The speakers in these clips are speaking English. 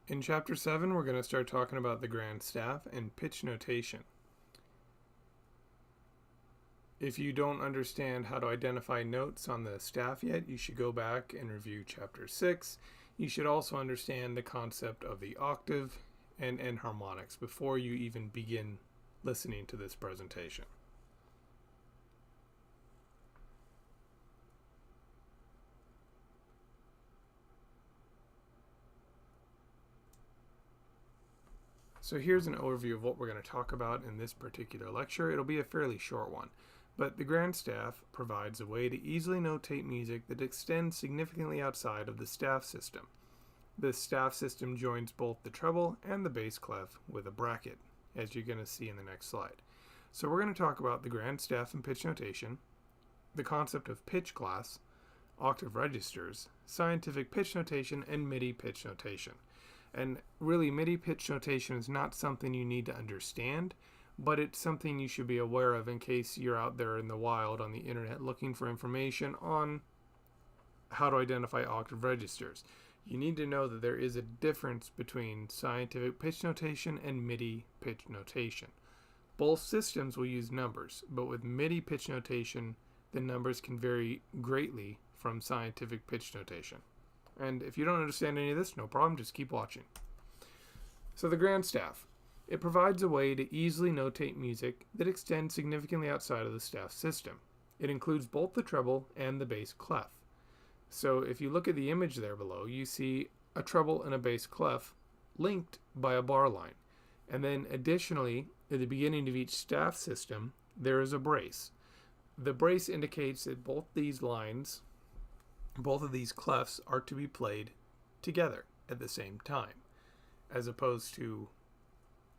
In Chapter 7, we're going to start talking about the grand staff and pitch notation. If you don't understand how to identify notes on the staff yet, you should go back and review Chapter 6. You should also understand the concept of the octave and enharmonics before you even begin listening to this presentation. So here's an overview of what we're going to talk about in this particular lecture. It'll be a fairly short one, but the grand staff provides a way to easily notate music that extends significantly outside of the staff system. The staff system joins both the treble and the bass clef with a bracket, as you're going to see in the next slide. So we're going to talk about the grand staff and pitch notation, the concept of pitch class, octave registers, scientific pitch notation, and MIDI pitch notation. And really, MIDI pitch notation is not something you need to understand, but it's something you should be aware of in case you're out there in the wild on the internet looking for information on how to identify octave registers. You need to know that there is a difference between scientific pitch notation and MIDI pitch notation. Both systems will use numbers, but with MIDI pitch notation, the numbers can vary greatly from scientific pitch notation. And if you don't understand any of this, no problem, just keep watching. So the grand staff. It provides a way to easily notate music that extends significantly outside of the staff system. It includes both the treble and the bass clef. So if you look at the image there below, you see a treble and a bass clef linked by a bar line. And then additionally, at the beginning of each staff system, there is a brace. The brace indicates that both of these clefs are to be played together at the same time, as opposed to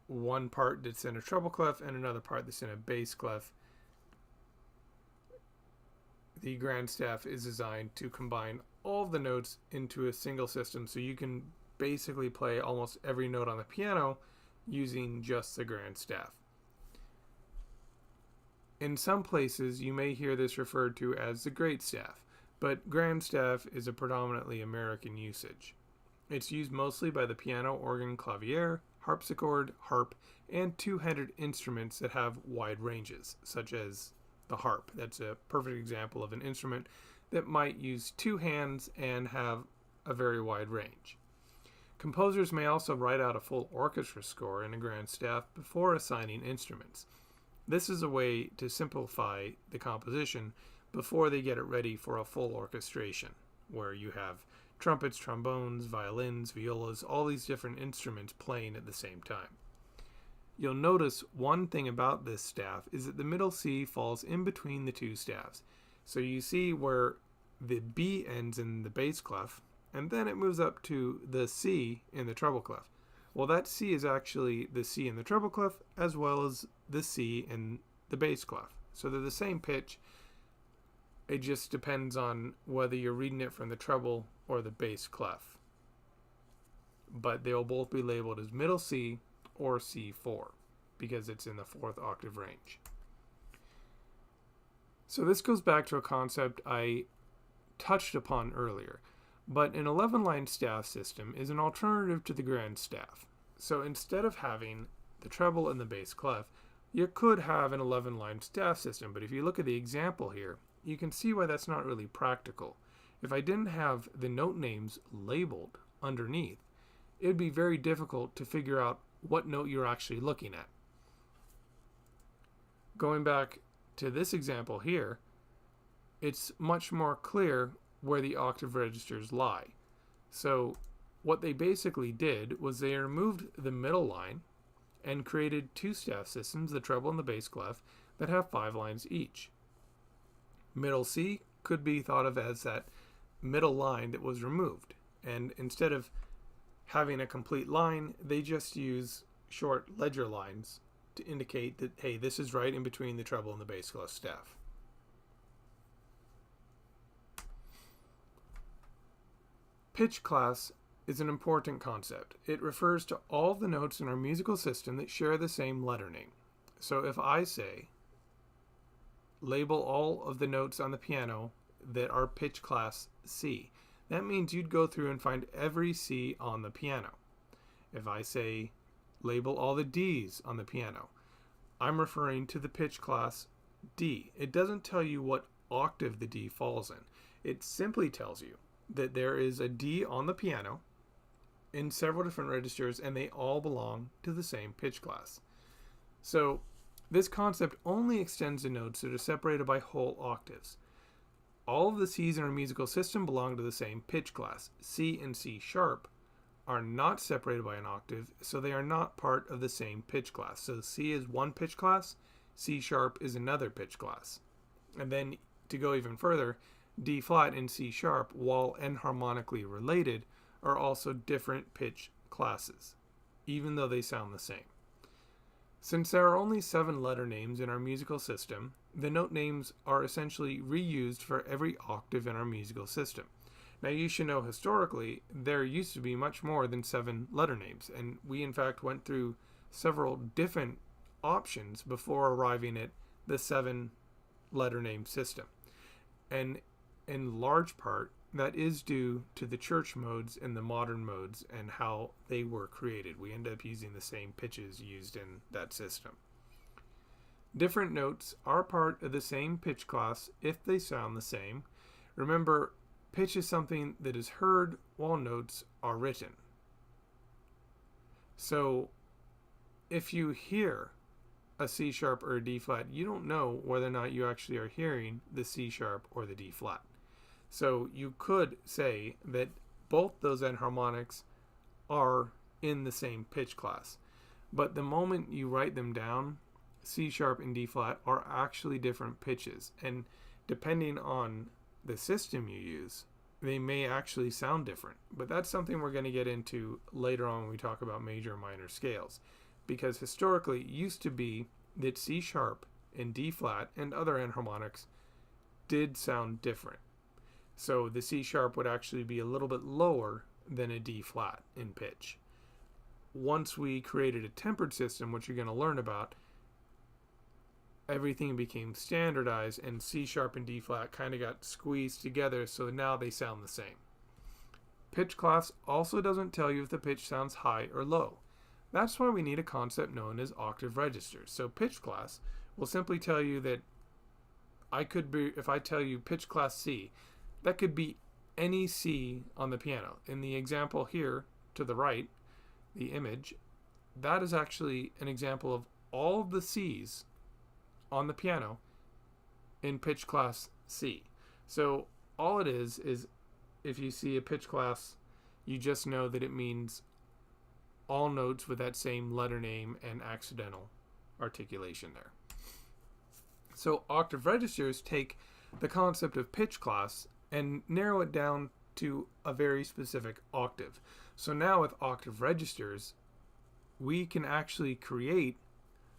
one part that's in a treble clef and another part that's in a bass clef. The grand staff is designed to combine all of the notes into a single system, so you can basically play almost every note on the piano using just the grand staff. In some places, you may hear this referred to as the great staff, but grand staff is a predominantly American usage. It's used mostly by the piano, organ, clavier, harpsichord, harp, and two-handed instruments that have wide ranges, such as the harp. That's a perfect example of an instrument that might use two hands and have a very wide range. Composers may also write out a full orchestra score in a grand staff before assigning instruments. This is a way to simplify the composition before they get it ready for a full orchestration, where you have trumpets, trombones, violins, violas, all these different instruments playing at the same time. You'll notice one thing about this staff is that the middle C falls in between the two staffs. So you see where the B ends in the bass clef, and then it moves up to the C in the treble clef. Well, that C is actually the C in the treble clef as well as the C in the bass clef. So they're the same pitch. It just depends on whether you're reading it from the treble or the bass clef. But they'll both be labeled as middle C or C4 because it's in the fourth octave range. So this goes back to a concept I touched upon earlier, but an 11-line staff system is an alternative to the grand staff. So instead of having the treble and the bass clef, you could have an 11-line staff system, but if you look at the example here, you can see why that's not really practical. If I didn't have the note names labeled underneath, it would be very difficult to figure out what note you're actually looking at. Going back to this example here, it's much more clear where the octave registers lie. So what they basically did was they removed the middle line and created two staff systems, the treble and the bass clef, that have 5 lines each. Middle C could be thought of as that middle line that was removed. And instead of having a complete line, they just use short ledger lines to indicate that, hey, this is right in between the treble and the bass clef staff. Pitch class is an important concept. It refers to all the notes in our musical system that share the same letter name. So if I say, label all of the notes on the piano that are pitch class C, that means you'd go through and find every C on the piano. If I say label all the Ds on the piano, I'm referring to the pitch class D. It doesn't tell you what octave the D falls in. It simply tells you that there is a D on the piano in several different registers, and they all belong to the same pitch class. So this concept only extends to notes that are separated by whole octaves. All of the Cs in our musical system belong to the same pitch class. C and C sharp are not separated by an octave, so they are not part of the same pitch class. So C is one pitch class, C sharp is another pitch class. And then to go even further, D flat and C sharp, while enharmonically related, are also different pitch classes, even though they sound the same. Since there are only 7 letter names in our musical system, the note names are essentially reused for every octave in our musical system. Now you should know historically, there used to be much more than 7 letter names, and we in fact went through several different options before arriving at the 7 letter name system. And in large part, that is due to the church modes and the modern modes and how they were created. We end up using the same pitches used in that system. Different notes are part of the same pitch class if they sound the same. Remember, pitch is something that is heard while notes are written. So if you hear a C sharp or a D flat, you don't know whether or not you actually are hearing the C sharp or the D flat. So you could say that both those enharmonics are in the same pitch class. But the moment you write them down, C sharp and D flat are actually different pitches. And depending on the system you use, they may actually sound different. But that's something we're going to get into later on when we talk about major and minor scales. Because historically, it used to be that C sharp and D flat and other enharmonics did sound different. So the C sharp would actually be a little bit lower than a D flat in pitch. Once we created a tempered system, which you're going to learn about, everything became standardized and C sharp and D flat kind of got squeezed together, so now they sound the same. Pitch class also doesn't tell you if the pitch sounds high or low. That's why we need a concept known as octave registers. So pitch class will simply tell you that if I tell you pitch class C, that could be any C on the piano. In the example here to the right, the image, that is actually an example of all of the C's on the piano in pitch class C. So all it is if you see a pitch class, you just know that it means all notes with that same letter name and accidental articulation there. So octave registers take the concept of pitch class and narrow it down to a very specific octave. So now with octave registers, we can actually create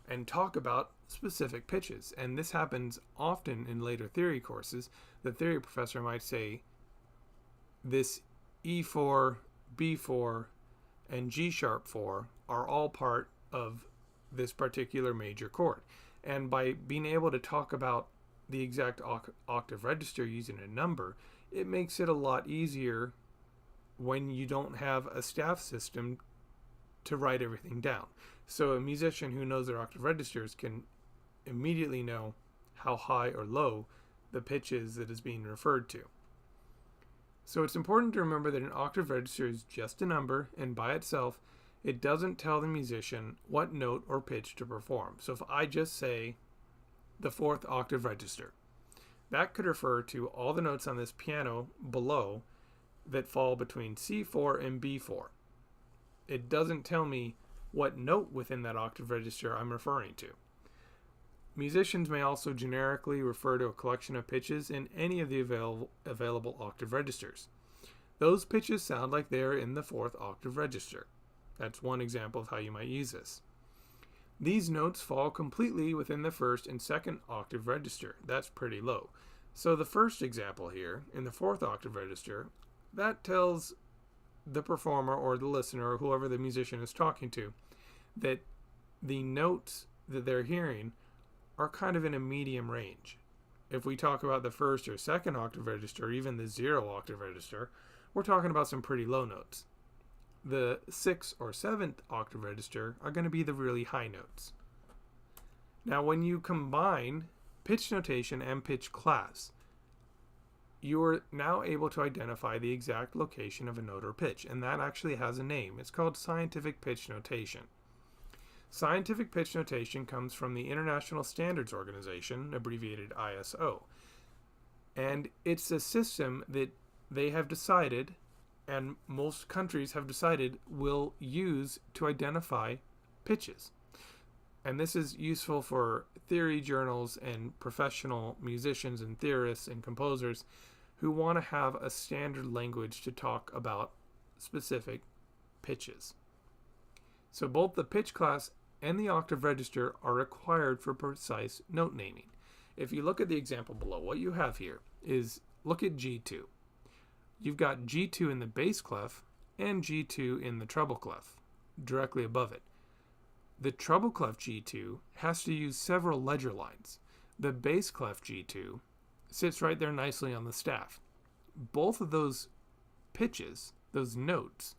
and talk about specific pitches. And this happens often in later theory courses. The theory professor might say, this E4, B4, and G sharp 4 are all part of this particular major chord. And by being able to talk about the exact octave register using a number, it makes it a lot easier when you don't have a staff system to write everything down. So a musician who knows their octave registers can immediately know how high or low the pitch is that is being referred to. So it's important to remember that an octave register is just a number, and by itself, it doesn't tell the musician what note or pitch to perform. So if I just say the 4th octave register, that could refer to all the notes on this piano below that fall between C4 and B4. It doesn't tell me what note within that octave register I'm referring to. Musicians may also generically refer to a collection of pitches in any of the available octave registers. Those pitches sound like they're in the 4th octave register. That's one example of how you might use this. These notes fall completely within the 1st and 2nd octave register. That's pretty low. So the first example here, in the 4th octave register, that tells the performer or the listener or whoever the musician is talking to that the notes that they're hearing are kind of in a medium range. If we talk about the 1st or 2nd octave register, or even the 0 octave register, we're talking about some pretty low notes. The 6th or 7th octave register are going to be the really high notes. Now, when you combine pitch notation and pitch class, you're now able to identify the exact location of a note or pitch, and that actually has a name. It's called scientific pitch notation. Scientific pitch notation comes from the International Standards Organization, abbreviated ISO, and it's a system that they have decided, and most countries have decided, will use to identify pitches. And this is useful for theory journals and professional musicians and theorists and composers who want to have a standard language to talk about specific pitches. So both the pitch class and the octave register are required for precise note naming. If you look at the example below, what you have here is, look at G2. You've got G2 in the bass clef and G2 in the treble clef directly above it. The treble clef G2 has to use several ledger lines. The bass clef G2 sits right there nicely on the staff. Both of those pitches, those notes,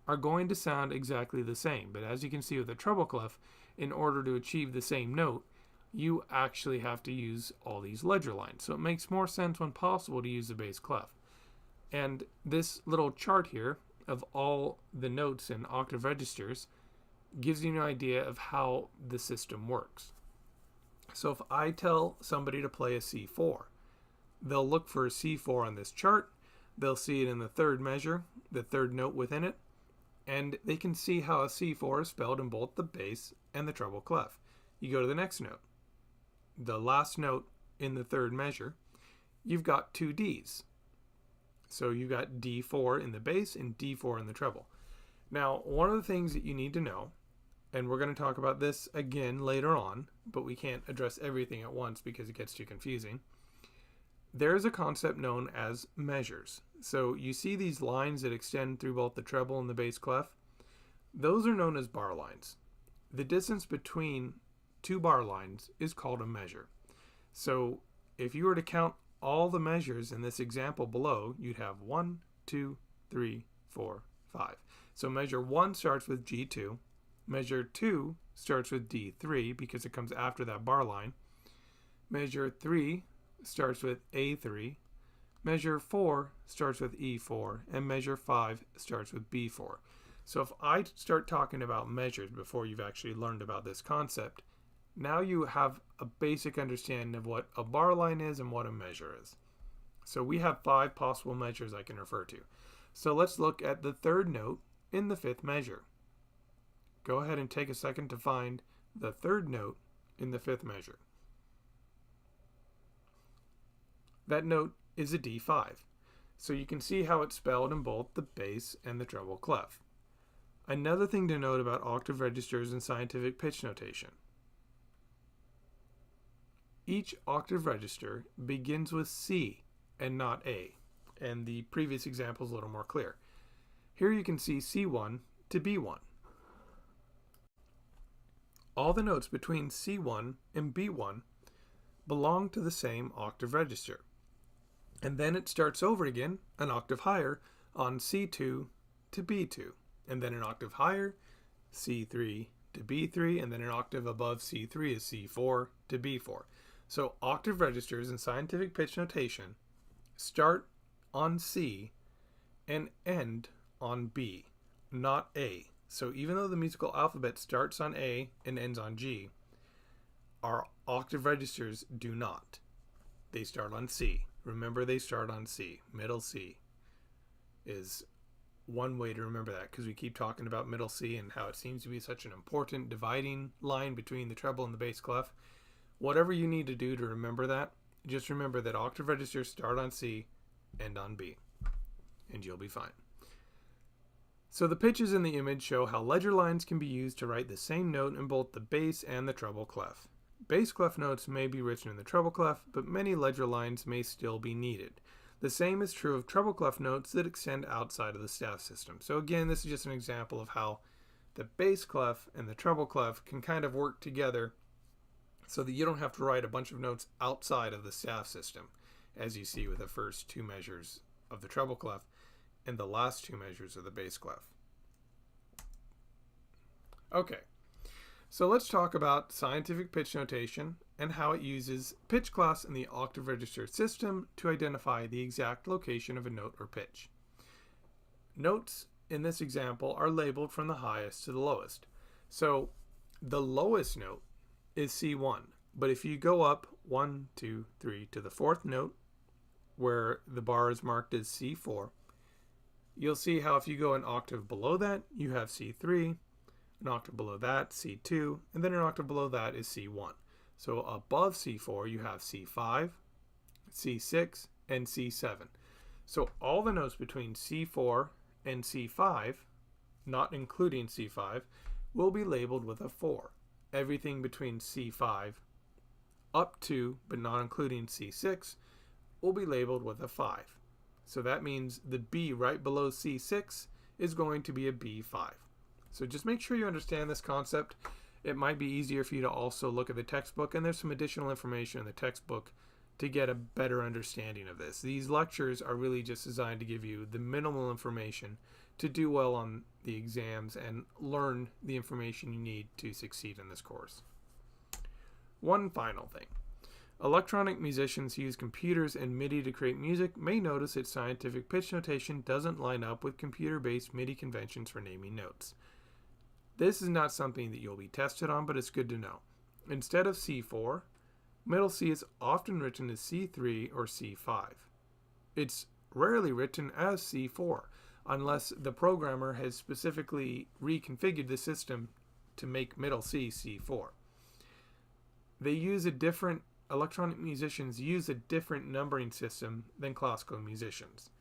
are going to sound exactly the same. But as you can see with the treble clef, in order to achieve the same note, you actually have to use all these ledger lines. So it makes more sense when possible to use the bass clef. And this little chart here of all the notes and octave registers gives you an idea of how the system works. So if I tell somebody to play a C4, they'll look for a C4 on this chart, they'll see it in the third measure, the third note within it, and they can see how a C4 is spelled in both the bass and the treble clef. You go to the next note, the last note in the third measure, you've got two Ds. So you've got D4 in the bass and D4 in the treble. Now, one of the things that you need to know, and we're going to talk about this again later on, but we can't address everything at once because it gets too confusing. There is a concept known as measures. So you see these lines that extend through both the treble and the bass clef? Those are known as bar lines. The distance between two bar lines is called a measure. So if you were to count all the measures in this example below, you'd have 1, 2, 3, 4, 5. So measure 1 starts with G2. Measure 2 starts with D3 because it comes after that bar line. Measure 3 starts with A3. Measure 4 starts with E4. And measure 5 starts with B4. So if I start talking about measures before you've actually learned about this concept, now you have a basic understanding of what a bar line is and what a measure is. So we have 5 possible measures I can refer to. So let's look at the third note in the 5th measure. Go ahead and take a second to find the third note in the 5th measure. That note is a D5. So you can see how it's spelled in both the bass and the treble clef. Another thing to note about octave registers and scientific pitch notation. Each octave register begins with C and not A, and the previous example is a little more clear. Here you can see C1 to B1. All the notes between C1 and B1 belong to the same octave register. And then it starts over again an octave higher on C2 to B2, and then an octave higher, C3 to B3, and then an octave above C3 is C4 to B4. So octave registers in scientific pitch notation start on C and end on B, not A. So even though the musical alphabet starts on A and ends on G, our octave registers do not. They start on C. Remember, they start on C. Middle C is one way to remember that, because we keep talking about middle C and how it seems to be such an important dividing line between the treble and the bass clef. Whatever you need to do to remember that, just remember that octave registers start on C, end on B, and you'll be fine. So the pitches in the image show how ledger lines can be used to write the same note in both the bass and the treble clef. Bass clef notes may be written in the treble clef, but many ledger lines may still be needed. The same is true of treble clef notes that extend outside of the staff system. So again, this is just an example of how the bass clef and the treble clef can kind of work together so that you don't have to write a bunch of notes outside of the staff system, as you see with the first 2 measures of the treble clef and the last 2 measures of the bass clef. Okay, so let's talk about scientific pitch notation and how it uses pitch class in the octave register system to identify the exact location of a note or pitch. Notes in this example are labeled from the highest to the lowest. So the lowest note is C1, but if you go up 1, 2, 3 to the fourth note, where the bar is marked as C4, you'll see how if you go an octave below that, you have C3, an octave below that, C2, and then an octave below that is C1. So above C4, you have C5, C6, and C7. So all the notes between C4 and C5, not including C5, will be labeled with a 4. Everything between C5 up to, but not including C6, will be labeled with a 5. So that means the B right below C6 is going to be a B5. So just make sure you understand this concept. It might be easier for you to also look at the textbook, and there's some additional information in the textbook to get a better understanding of this. These lectures are really just designed to give you the minimal information to do well on the exams and learn the information you need to succeed in this course. One final thing. Electronic musicians who use computers and MIDI to create music may notice that scientific pitch notation doesn't line up with computer-based MIDI conventions for naming notes. This is not something that you'll be tested on, but it's good to know. Instead of C4, middle C is often written as C3 or C5. It's rarely written as C4 unless the programmer has specifically reconfigured the system to make middle C C4. Electronic musicians use a different numbering system than classical musicians.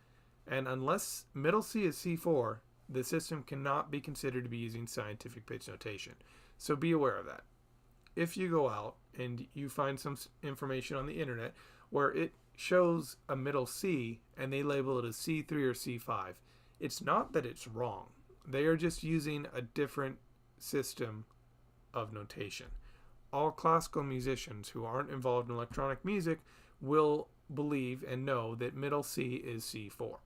And unless middle C is C4, the system cannot be considered to be using scientific pitch notation. So be aware of that. If you go out and you find some information on the internet where it shows a middle C and they label it as C3 or C5, it's not that it's wrong. They are just using a different system of notation. All classical musicians who aren't involved in electronic music will believe and know that middle C is C4.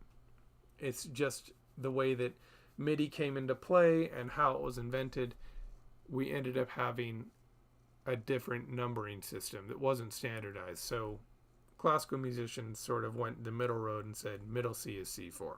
It's just the way that MIDI came into play and how it was invented. We ended up having a different numbering system that wasn't standardized. So classical musicians sort of went the middle road and said middle C is C4.